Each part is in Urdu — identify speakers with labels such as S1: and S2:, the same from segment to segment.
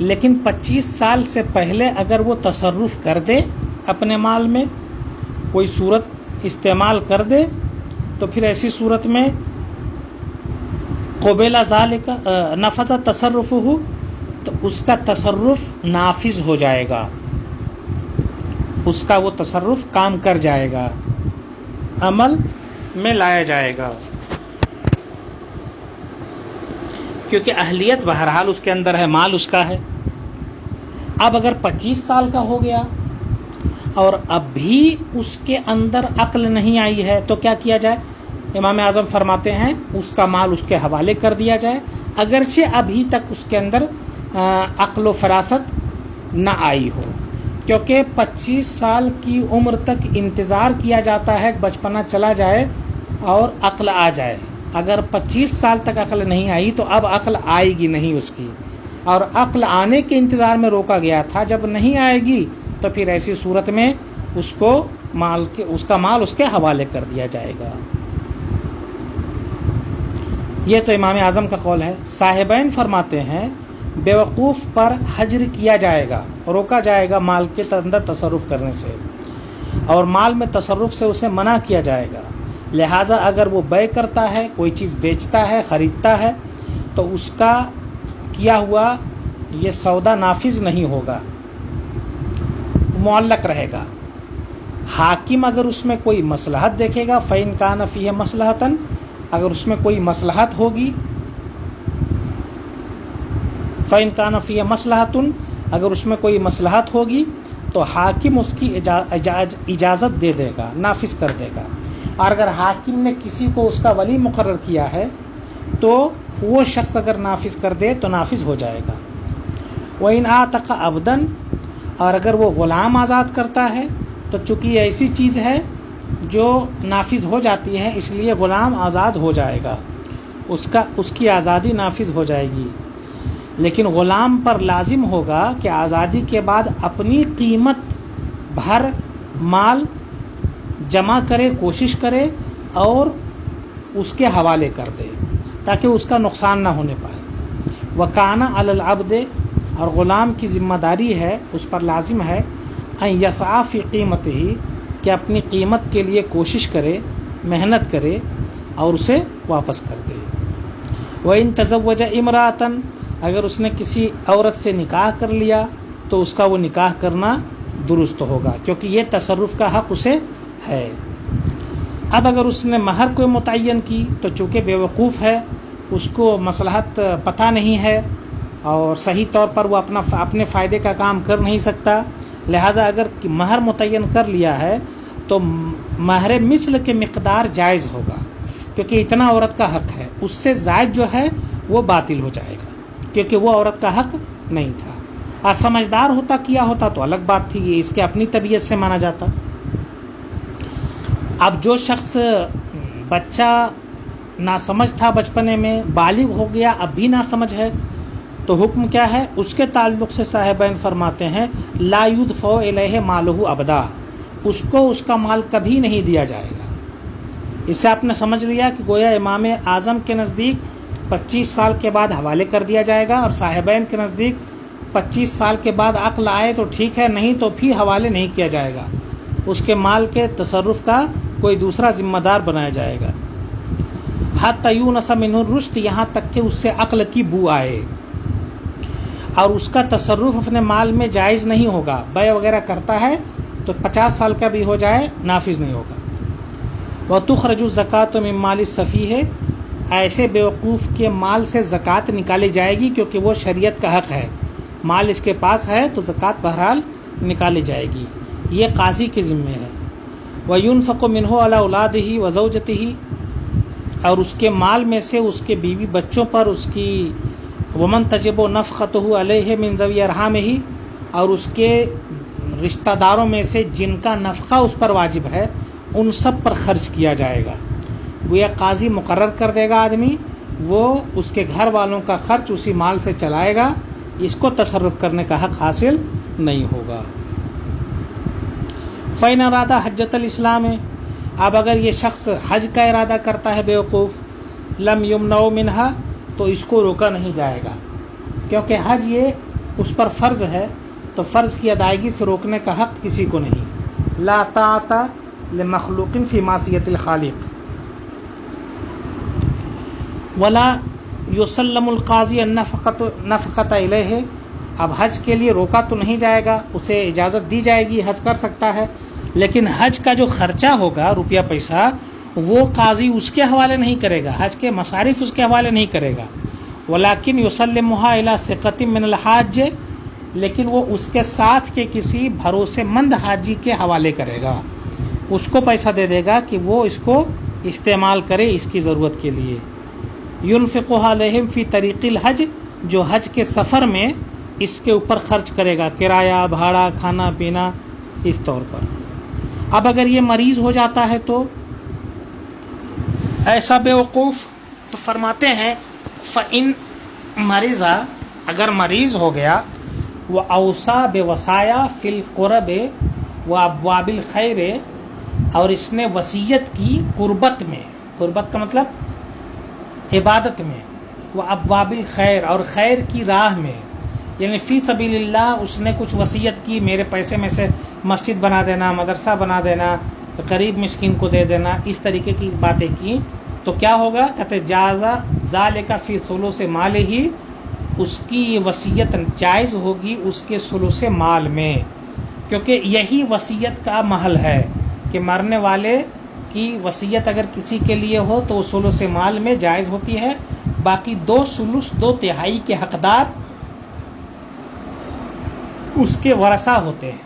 S1: لیکن 25 سال سے پہلے اگر وہ تصرف کر دے اپنے مال میں، کوئی صورت استعمال کر دے، تو پھر ایسی صورت میں قبل ذالک نفذ تصرفہ، تو اس کا تصرف نافذ ہو جائے گا، اس کا وہ تصرف کام کر جائے گا، عمل میں لایا جائے گا، کیونکہ اہلیت بہرحال اس کے اندر ہے، مال اس کا ہے۔ اب اگر 25 سال کا ہو گیا اور اب بھی اس کے اندر عقل نہیں آئی ہے تو کیا کیا جائے؟ امام اعظم فرماتے ہیں اس کا مال اس کے حوالے کر دیا جائے، اگرچہ ابھی تک اس کے اندر عقل و فراست نہ آئی ہو، کیونکہ 25 سال کی عمر تک انتظار کیا جاتا ہے، بچپنا چلا جائے اور عقل آ جائے۔ اگر 25 سال تک عقل نہیں آئی تو اب عقل آئے گی نہیں اس کی، اور عقل آنے کے انتظار میں روکا گیا تھا، جب نہیں آئے گی تو پھر ایسی صورت میں اس کا مال اس کے حوالے کر دیا جائے گا۔ یہ تو امام اعظم کا قول ہے۔ صاحبین فرماتے ہیں بیوقوف پر حجر کیا جائے گا، روکا جائے گا مال کے اندر تصرف کرنے سے، اور مال میں تصرف سے اسے منع کیا جائے گا۔ لہٰذا اگر وہ بیع کرتا ہے، کوئی چیز بیچتا ہے، خریدتا ہے، تو اس کا کیا ہوا یہ سودا نافذ نہیں ہوگا، معلق رہے گا۔ حاکم اگر اس میں کوئی مصلحت دیکھے گا، فَإِنْ كَانَ فِيهِ مَصْلَحَةً، اگر اس میں کوئی مصلحت ہوگی، فَإِنْ كَانَ فِيهِ مَصْلَحَةٌ، اگر اس میں کوئی مصلحت ہوگی تو حاکم اس کی اجازت دے دے گا، نافذ کر دے گا۔ اور اگر حاکم نے کسی کو اس کا ولی مقرر کیا ہے تو وہ شخص اگر نافذ کر دے تو نافذ ہو جائے گا۔ وَإِنْ آتَقَ عَبْدًا، اور اگر وہ غلام آزاد کرتا ہے تو چونکہ یہ ایسی چیز ہے جو نافذ ہو جاتی ہے، اس لیے غلام آزاد ہو جائے گا، اس کی آزادی نافذ ہو جائے گی۔ لیکن غلام پر لازم ہوگا کہ آزادی کے بعد اپنی قیمت بھر مال جمع کرے، کوشش کرے اور اس کے حوالے کر دے تاکہ اس کا نقصان نہ ہونے پائے۔ وَكَانَ عَلَى الْعَبْدِ، اور غلام کی ذمہ داری ہے، اس پر لازم ہے، أَن يَسْعَى فِي قِيمَتِهِ، کہ اپنی قیمت کے لیے کوشش کرے، محنت کرے اور اسے واپس کر دے۔ وَإِن تَزَوَّجَ امْرَأَةً، اگر اس نے کسی عورت سے نکاح کر لیا تو اس کا وہ نکاح کرنا درست ہوگا، کیونکہ یہ تصرف کا حق اسے ہے۔ اب اگر اس نے مہر کو متعین کی تو چونکہ بیوقوف ہے، اس کو مصلحت پتہ نہیں ہے اور صحیح طور پر وہ اپنے فائدے کا کام کر نہیں سکتا، لہذا اگر مہر متعین کر لیا ہے تو مہر مثل کے مقدار جائز ہوگا، کیونکہ اتنا عورت کا حق ہے، اس سے زائد جو ہے وہ باطل ہو جائے گا، کیونکہ وہ عورت کا حق نہیں تھا۔ اور سمجھدار ہوتا کیا ہوتا تو الگ بات تھی، یہ اس کے اپنی طبیعت سے مانا جاتا۔ اب جو شخص بچہ ناسمجھ تھا بچپنے میں، بالغ ہو گیا اب بھی ناسمجھ ہے، تو حکم کیا ہے؟ اس کے تعلق سے صاحبین فرماتے ہیں لا یدفع الیہ مالہ ابدا، اس کو اس کا مال کبھی نہیں دیا جائے گا۔ اس سے آپ نے سمجھ لیا کہ گویا امام اعظم کے نزدیک 25 سال کے بعد حوالے کر دیا جائے گا، اور صاحبین کے نزدیک 25 سال کے بعد عقل آئے تو ٹھیک ہے، نہیں تو پھر حوالے نہیں کیا جائے گا، اس کے مال کے تصرف کا کوئی دوسرا ذمہ دار بنایا جائے گا۔ حتی یونس منہ الرشد، یہاں تک کہ اس سے عقل کی بو آئے، اور اس کا تصرف اپنے مال میں جائز نہیں ہوگا، بیع وغیرہ کرتا ہے تو 50 سال کا بھی ہو جائے نافذ نہیں ہوگا۔ وَتُخْرَجُ الزَّكَاةُ مِن مَّالِ السَّفِيهِ، ایسے بیوقوف کے مال سے زکوٰۃ نکالی جائے گی، کیونکہ وہ شریعت کا حق ہے، مال اس کے پاس ہے تو زکوٰۃ بہرحال نکالی جائے گی، یہ قاضی کے ذمے ہے۔ وَيُنْفَقُ مِنْهُ عَلَىٰ أَوْلَادِهِ وَزَوْجَتِهِ، اور اس کے مال میں سے اس کے بیوی بچوں پر اس کی وَمَنْ تَجِبُ نَفْقَتُهُ عَلَيْهِ مِنْ ذَوِي أَرْحَامِهِ، اور اس کے رشتہ داروں میں سے جن کا نفقہ اس پر واجب ہے ان سب پر خرچ کیا جائے گا۔ گویا قاضی مقرر کر دے گا آدمی، وہ اس کے گھر والوں کا خرچ اسی مال سے چلائے گا، اس کو تصرف کرنے کا حق حاصل نہیں ہوگا۔ فَإِنْ أَرَادَ حَجَّةَ الْإِسْلَامِ، اب اگر یہ شخص حج کا ارادہ کرتا ہے بیوقوف، لَمْ يُمْنَعُ مِنْهَا، تو اس کو روکا نہیں جائے گا، کیونکہ حج یہ اس پر فرض ہے تو فرض کی ادائیگی سے روکنے کا حق کسی کو نہیں. لا طاعت لمخلوق فی معصیت الخالق. ولا یسلم القاضی النفقۃ الیہ. اب حج کے لیے روکا تو نہیں جائے گا، اسے اجازت دی جائے گی، حج کر سکتا ہے، لیکن حج کا جو خرچہ ہوگا روپیہ پیسہ وہ قاضی اس کے حوالے نہیں کرے گا، حج کے مصارف اس کے حوالے نہیں کرے گا. ولیکن یسلمها الی ثقۃ من الحاج، لیکن وہ اس کے ساتھ کے کسی بھروسے مند حاجی کے حوالے کرے گا، اس کو پیسہ دے دے گا کہ وہ اس کو استعمال کرے اس کی ضرورت کے لیے. ينفقها علیہم فی طریق الحج، جو حج کے سفر میں اس کے اوپر خرچ کرے گا، کرایہ، بھاڑا، کھانا پینا، اس طور پر. اب اگر یہ مریض ہو جاتا ہے تو ایسا بیوقوف، تو فرماتے ہیں فَإِن مریضا، اگر مریض ہو گیا، وَأَوْصَى بِوَصَايَا فِي الْقُرَبِ وَأَبْوَابِ الْخَيْرِ، اور اس نے وصیت کی قربت میں، قربت کا مطلب عبادت میں، وَأَبْوَابِ الْخَيْرِ، اور خیر کی راہ میں، یعنی فی سبیل اللہ اس نے کچھ وصیت کی، میرے پیسے میں سے مسجد بنا دینا، مدرسہ بنا دینا، غریب مسکین کو دے دینا، اس طریقے کی باتیں کی، تو کیا ہوگا؟ کہتے جازا ذالک فی ثلث مالہ، اس کی یہ وصیت جائز ہوگی اس کے ثلث مال میں، کیونکہ یہی وصیت کا محل ہے کہ مرنے والے کی وصیت اگر کسی کے لیے ہو تو وہ ثلث مال میں جائز ہوتی ہے. باقی 2/3 کے حقدار اس کے ورثہ ہوتے ہیں.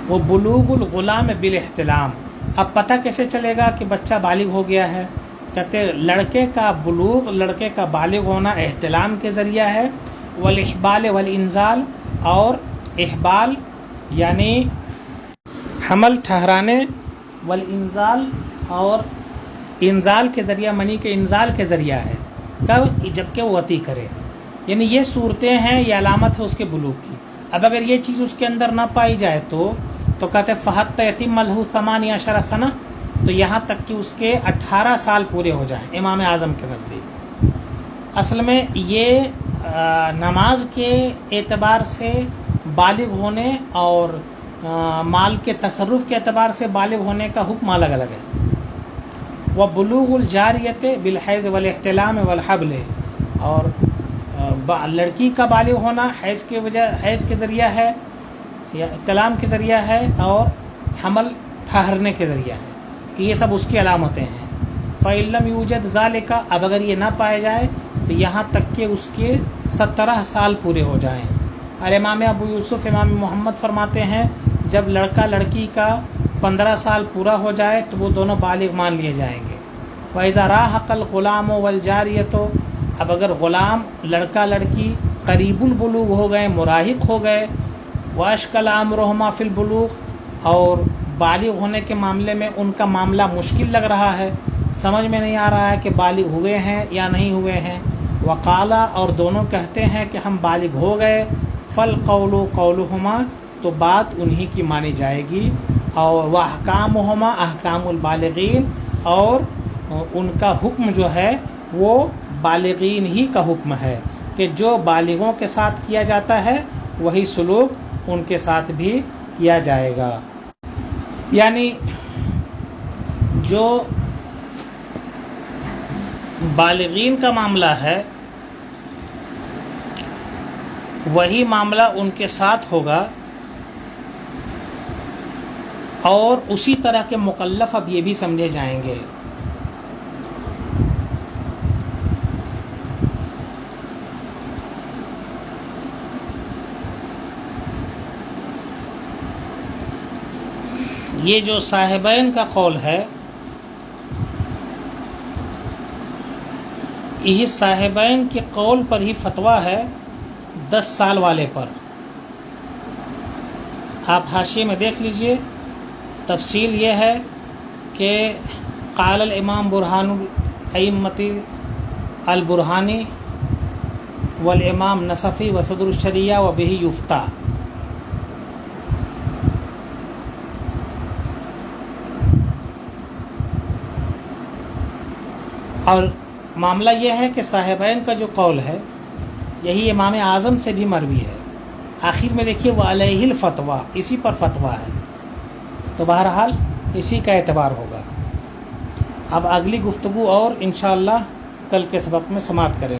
S1: وہ بلوغ الغلام بالاحتلام. اب پتہ کیسے چلے گا کہ بچہ بالغ ہو گیا ہے؟ کہتے لڑکے کا بلوغ، لڑکے کا بالغ ہونا احتلام کے ذریعہ ہے. والاحبال والانزال، اور احبال یعنی حمل ٹھہرانے، والانزال اور انزال کے ذریعہ، منی کے انزال کے ذریعہ ہے. کب؟ جبکہ وہ عطی کرے. یعنی یہ صورتیں ہیں، یہ علامت ہے اس کے بلوغ کی. اب اگر یہ چیز اس کے اندر نہ پائی جائے تو کہتے فحت یتیم لہ 18 سنہ، تو یہاں تک کہ اس کے 18 سال پورے ہو جائیں امام اعظم کے نزدیک. اصل میں یہ نماز کے اعتبار سے بالغ ہونے اور مال کے تصرف کے اعتبار سے بالغ ہونے کا حکم الگ الگ ہے. وبلوغ الجاریۃ بالحیض والاحتلام والحبل، اور لڑکی کا بالغ ہونا حیض کے ذریعہ ہے یا احتلام کے ذریعہ ہے، اور حمل ٹھہرنے کے ذریعہ ہے، کہ یہ سب اس کی علامتیں ہیں. فَإِن لَّمْ يُوجَدْ ذَلِكَ، اب اگر یہ نہ پائے جائے تو یہاں تک کہ اس کے 17 سال پورے ہو جائیں. اور امام ابو یوسف امام محمد فرماتے ہیں جب لڑکا لڑکی کا 15 سال پورا ہو جائے تو وہ دونوں بالغ مان لیے جائیں گے. وَإِذَا رَاهَقَ الْغُلَامُ وَالْجَارِيَةُ، اب اگر غلام، لڑکا لڑکی قریب البلوغ ہو گئے، مراہق ہو گئے، وَأَشْكَلَ أَمْرُهُمَا فِي الْبُلُوغِ، اور بالغ ہونے کے معاملے میں ان کا معاملہ مشکل لگ رہا ہے، سمجھ میں نہیں آ رہا ہے کہ بالغ ہوئے ہیں یا نہیں ہوئے ہیں. وقالا، اور دونوں کہتے ہیں کہ ہم بالغ ہو گئے. فالقول قولهما، تو بات انہی کی مانی جائے گی. اور واحکامهما احکام البالغین، اور ان کا حکم جو ہے وہ بالغین ہی کا حکم ہے، کہ جو بالغوں کے ساتھ کیا جاتا ہے وہی سلوک ان کے ساتھ بھی کیا جائے گا. یعنی جو بالغین کا معاملہ ہے وہی معاملہ ان کے ساتھ ہوگا، اور اسی طرح کے مکلف اب یہ بھی سمجھے جائیں گے. یہ جو صاحبین کا قول ہے، یہ صاحبین کے قول پر ہی فتویٰ ہے 10 سال والے پر. آپ حاشیے میں دیکھ لیجئے، تفصیل یہ ہے کہ قال الامام برہان الائمۃ البرہانی والامام نصفی وصدر الشریعہ وبہ یفتیٰ. اور معاملہ یہ ہے کہ صاحبین کا جو قول ہے یہی امام اعظم سے بھی مروی ہے. آخر میں دیکھیے وہ علیہ الفتویٰ، اسی پر فتویٰ ہے. تو بہرحال اسی کا اعتبار ہوگا. اب اگلی گفتگو اور انشاءاللہ کل کے سبق میں سماعت کریں.